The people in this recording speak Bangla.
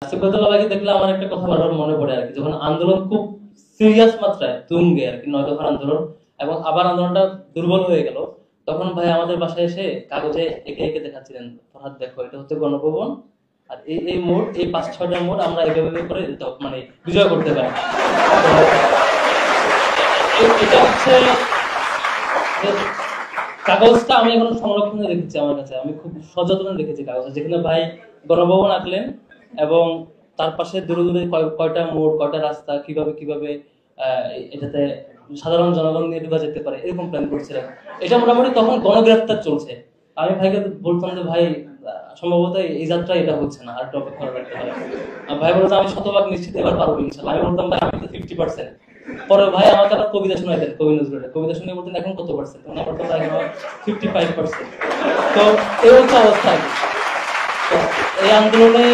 সিবগতুল্লাহকে দেখলে আমার একটা কথা বারবার মনে পড়ে আর কি, যখন আন্দোলন খুব সিরিয়াস মাত্রায় তুঙ্গে আর কি, ৯ দফার আন্দোলন, এবং আবার আন্দোলনটা দুর্বল হয়ে গেল, তখন ভাই আমাদের বাসায় এসে কাগজে এঁকে এঁকে দেখাচ্ছিলেন, ফরহাদ দেখো এটা হচ্ছে গণভবন, আর এই এই মোড়, এই ৫-৬টা মোড় আমরা এইভাবে করে মানে বিজয় করতে পারি। তো এটা হচ্ছে কাগজটা আমি এখন সংরক্ষণে রেখেছি আমার কাছে, আমি খুব সযত্নে রেখেছি কাগজটা, যেখানে ভাই গণভবন আঁকলেন এবং তার পাশে দূরে দূরে কয়টা মোড়, কয়টা রাস্তা, কিভাবে কিভাবে এটাতে সাধারণ জনগণ নিয়ে ঢোকা যেতে পারে, এরকম প্ল্যান করছিলেন। এটা মোটামুটি তখন গণগ্রেফতার চলছে। আমি ভাইকে বলতাম যে ভাই সম্ভবত এই যাত্রা এটা হচ্ছে না, আর একটু অপেক্ষা করা লাগতে পারে। ভাই বলতো আমি শতভাগ নিশ্চিত এবার পারবো ইনশাল্লাহ। আমি বলতাম ভাই আমি তো 50%। পরে ভাই আমাকে আবার কবিতা শোনাইতেন, কবি নজরুলের কবিতা শুনে বলতেন এখন কত পার্সেন্ট, তখন আমার কথা এখন 55%। তো এই হচ্ছে অবস্থা আর কি। তো এই আন্দোলনে